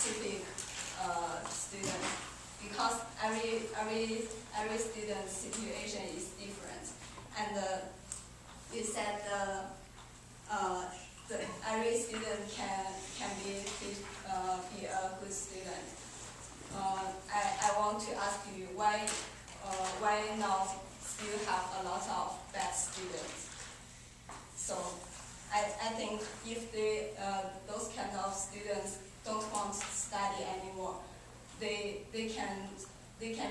specific student, because every student's situation is different, and you said every student can be a good student. I want to ask you why now still have a lot of bad students. So I think if those kind of students don't want to study anymore, they can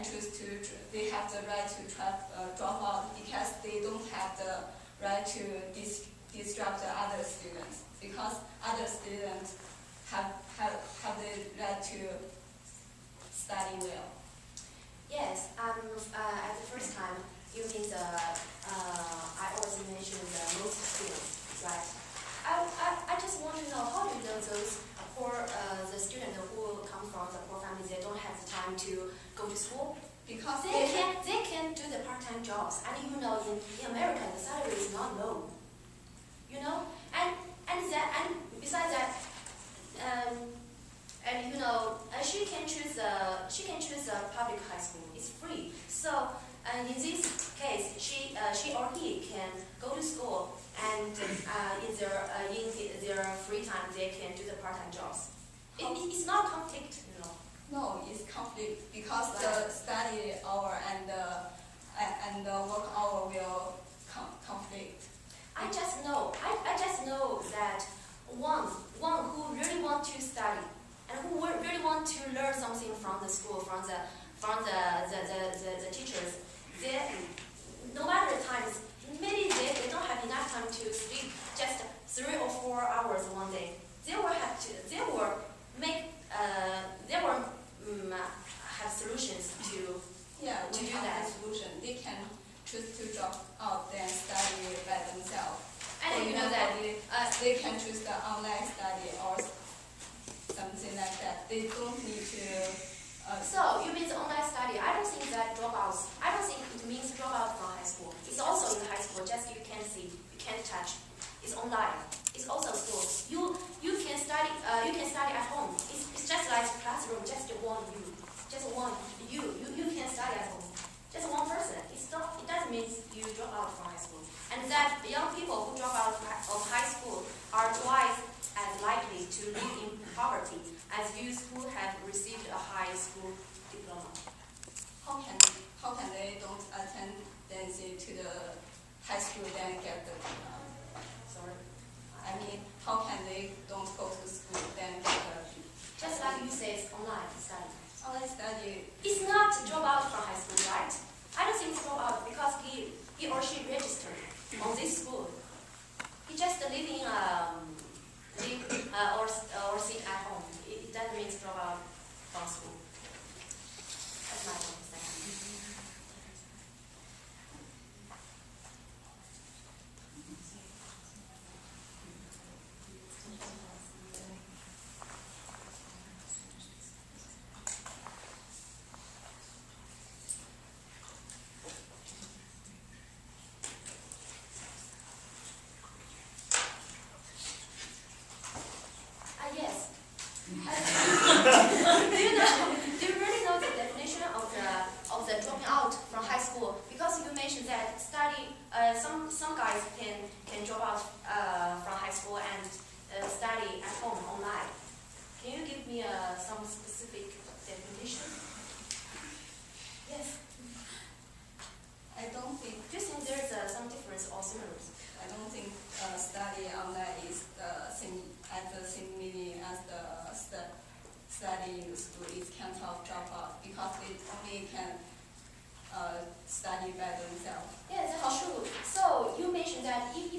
choose to, they have the right to drop out, because they don't have the right to disrupt the other students, because other students have the right to study well. Yes, at the first time, you mean I always mention the most students, right? I just want to know, how do you know those the students who come from the poor families, they don't have the time to go to school? Because they can do the part-time jobs, and you know, in America the salary is not low. You know, and besides that, and you know, she can choose a public high school. It's free. So in this case, she or he can go to school, and in their free time they can do the part-time jobs. It's not conflict, you know. No, it's conflict, because the study hour and the work hour will conflict. I just know that one who really want to study and who really want to learn something from the school, from the teachers, they, no matter the times, maybe they don't have enough time to sleep just 3 or 4 hours one day. They will have solutions to do that. Solution. They can choose to drop out and study by themselves. And you know that they can choose the online study or something like that. They don't need to. So you mean the online study? I don't think that dropouts. I don't think it means dropout from high school. It's also in high school. Just you can't see, you can't touch. It's online. It's also school. You can study. You can study at home. It's just like a classroom. Just one you. Just one you. You can study at home. Just one person. It doesn't mean you drop out from high school. And that young people who drop out of high school are twice as likely to live in poverty as youths who have received a high school diploma. How can they don't attend dancing to the high school then get the sorry? I mean, how can they don't go to school then get the? Just like you said, online study. Online study. It's not drop out from high school, right? I don't think it's drop out because he or she registered on this school. He just living or sit at home. It doesn't mean drop out from school. That's my understanding. Yes. Do you really know the definition of the dropping out from high school? Because you mentioned that study, some guys can drop out from high school and study at home online. Can you give me some specific definition? Yes. I don't think. Do you think there's some difference or similarities? I don't think study online is the same meaning as the study in school. It can't help dropout because they only can study by themselves. Yeah, that's true. So you mentioned that if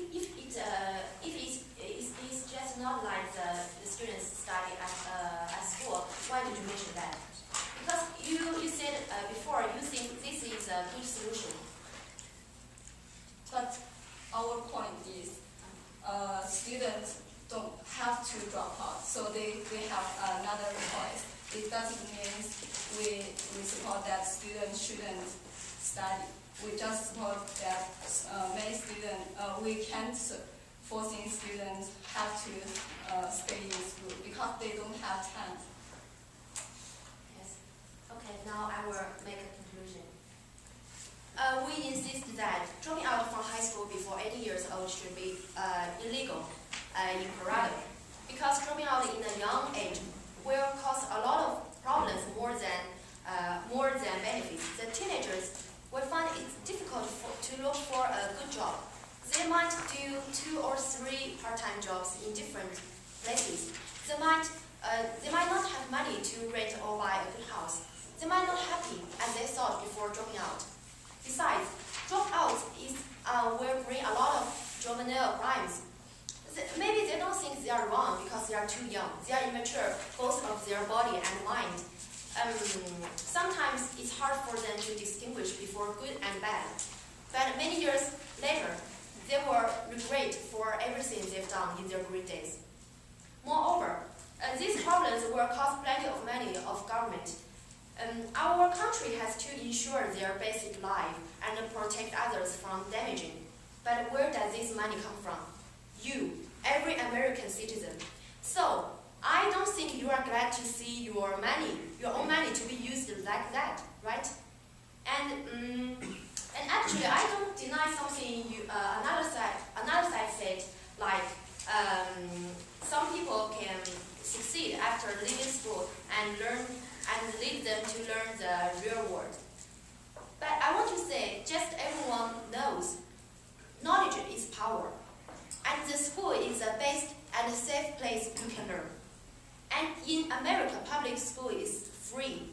it's just not like the students study at school, why did you mention that? Because you said before you think this is a good solution. But our point is students don't have to drop out, so they have another choice. It doesn't mean we support that students shouldn't study. We just support that many students, we can't forcing students have to stay in school because they don't have time. now I will make a conclusion. We insist that dropping out from high school before 18 years old should be illegal in Colorado, because dropping out in a young age will cause a lot of problems more than benefits. The teenagers will find it difficult to look for a good job. They might do 2 or 3 part-time jobs in different places. They might not have money to rent or buy a good house. They might not happy as they thought before dropping out. Besides, dropout will bring a lot of juvenile crimes. Maybe they don't think they are wrong because they are too young. They are immature, both of their body and mind. Sometimes it's hard for them to distinguish before good and bad. But many years later, they will regret for everything they've done in their great days. Moreover, these problems will cost plenty of money of government. Our country has to ensure their basic life and protect others from damaging. But where does this money come from? You, every American citizen. So, I don't think you are glad to see your own money to be used like that, right? And actually, I don't deny something another side said, like some people can succeed after leaving school and lead them to learn the real world. But I want to say, just everyone knows, knowledge is power. And the school is the best and safe place you can learn. And in America, public school is free.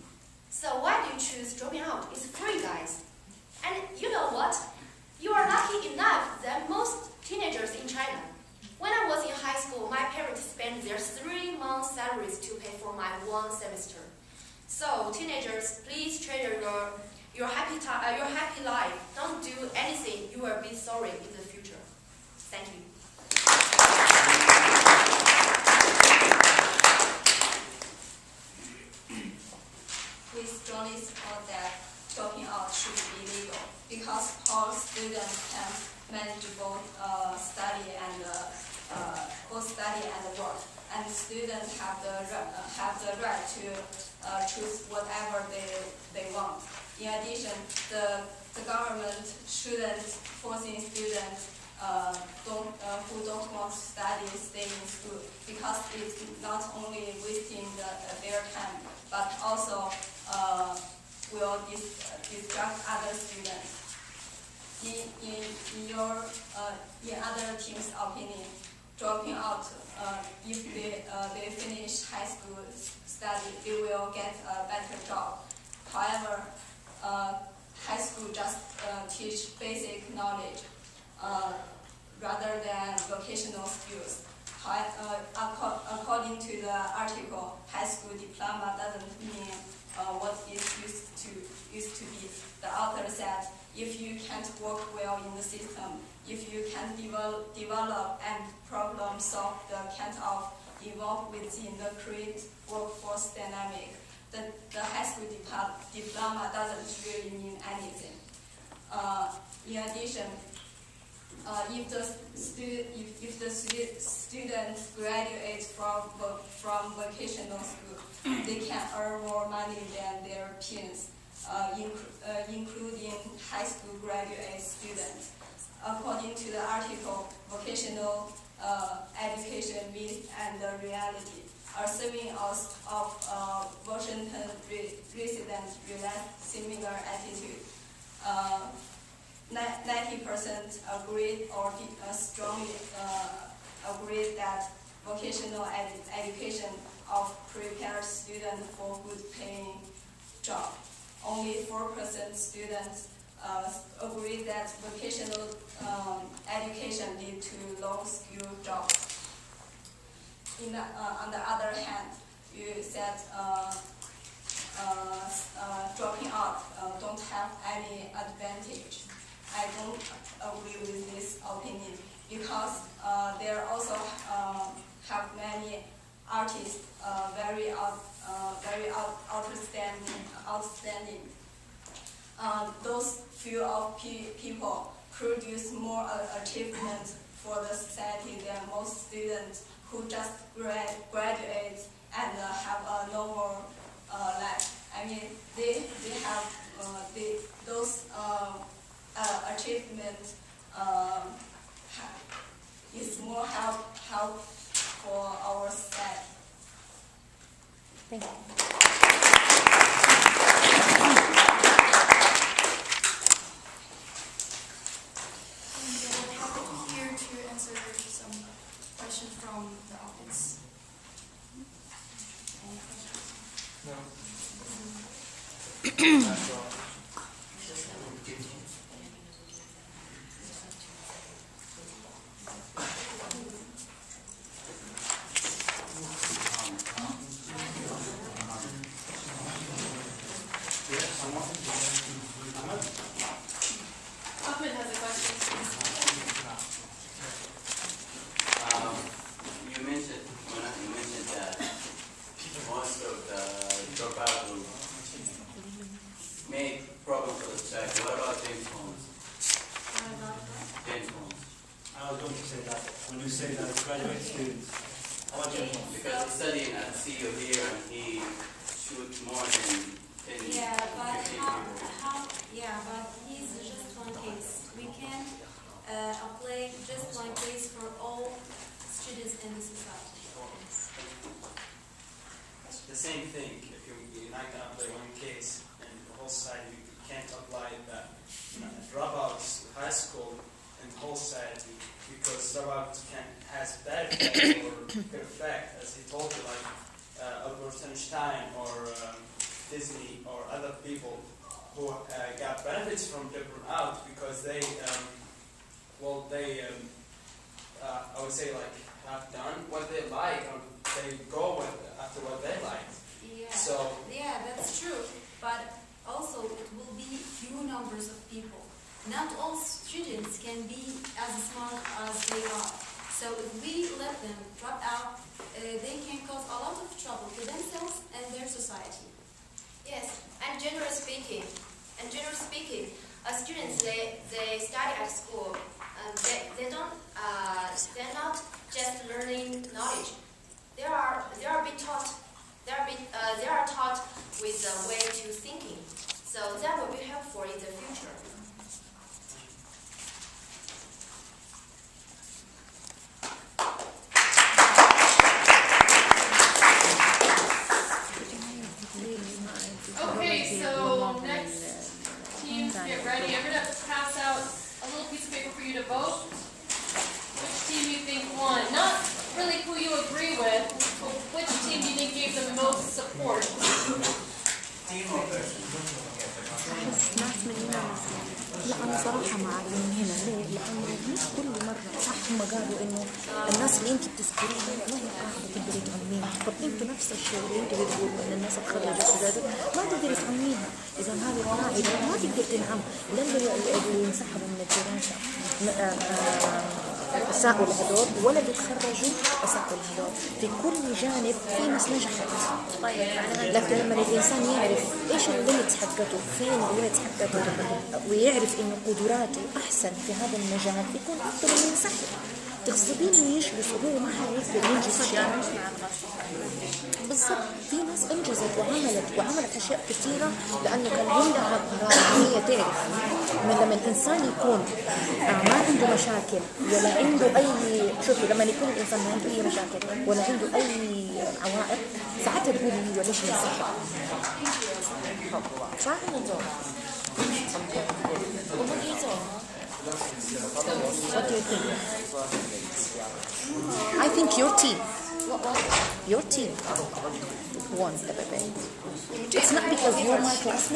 So why do you choose dropping out? It's free, guys. And you know what? You are lucky enough that most teenagers in China. When I was in high school, my parents spent their 3 months' salaries to pay for my 1 semester. So teenagers, please treasure your happy life. Don't do anything you will be sorry in the future. Thank you. We strongly support that dropping out should be legal because all students can manage both study and work, and students have the right to choose whatever they want. In addition, the government shouldn't forcing students who don't want to study stay in school, because it's not only wasting their time, but also will distract other students. In other team's opinion, dropping out, if they finish high school study, they will get a better job. However, high school just teach basic knowledge rather than vocational skills. According to the article, high school diploma doesn't mean what it used to be. The author said, if you can't work well in the system, if you can't develop and problem solve the kind of evolve within the current workforce dynamic, the high school diploma doesn't really mean anything. In addition, if the student graduates from vocational school, they can earn more money than their peers, including high school graduate students. According to the article, vocational education, myth and reality, a survey of Washington residents realized similar attitude. 90% agreed or strongly agreed that vocational education prepares students for good paying job. Only 4% students agree that vocational education lead to low skill jobs. On the other hand, you said dropping out don't have any advantage. I don't agree with this opinion because there also have many artists very outstanding. Those few of people produce more achievements for the society than most students who just graduate and have a normal life. I mean, they Thank you. We're happy here to answer some questions from the audience. Any questions? No. Ahmed has a question. You mentioned that most of the dropouts will make problems for the society. What about James Holmes? James Holmes. I was going to say that when you say that graduate students, how about you? Because he's studying at CU here and he shoots more than 10, Yeah, but 15 people. but he's just one case. We can apply just one case for all students in the society. It's the same thing. If you're not going to apply one case in the whole society, you can't apply that dropouts high school and the whole society, because dropouts has bad effect or good effect, as he told you, like Albert Einstein or Disney or other people who got benefits from dropping out because they, I would say, like, have done what they like, or they go after what they like. Yeah. So Yeah, that's true. But also it will be few numbers of people. Not all students can be as smart as they are. So if we let them drop out, they can cause a lot of trouble to themselves and their society. Yes, and generally speaking, students they study at school, and they're not just learning knowledge. They are taught with the way to thinking. So that will be helpful in the future. Okay, so next teams get ready. I'm going to pass out a little piece of paper for you to vote. Which team you think won? Not really who you agree with, but which team you think gave the most support. ناس مننا لا أنا صراحة مع من هنا ليه؟ لأنه مش كل مرة صح هم قالوا إنه الناس اللي أنت بتذكريها ما هي قاعدة تقدري تعميها، طب أنتوا نفس الشيء اللي أنتوا بتقولوا إن الناس تخرجوا سدادة ما تقدري تعميها، إذا هذه القاعدة ما تقدر تنعم، لأن اللي ينسحبوا من الدراسة أساءوا الهدول ولا بيتخرجوا أساءوا الهدول، في كل جانب في ناس نجحت. لكن لما الإنسان يعرف إيش الليمت حقته، فين الويت حقته، ويعرف إنه قدراته أحسن في هذا المجال يكون أفضل من ينسحب. تغصبين إنه يجلس وهو ما حيقدر ينجز شيء. بالضبط، في ناس انجزت وعملت أشياء كثيرة لأنه كان عندها قرار هي تعرف. لما الإنسان يكون ما عنده مشاكل ولا عنده أي شوفي لما يكون الإنسان ما عنده أي مشاكل ولا عنده أي عوائق ساعتها تقولي لي ليش ينسحب. صح ولا لا؟ What do you think? I think your team won the debate. It's not because you're my classmate.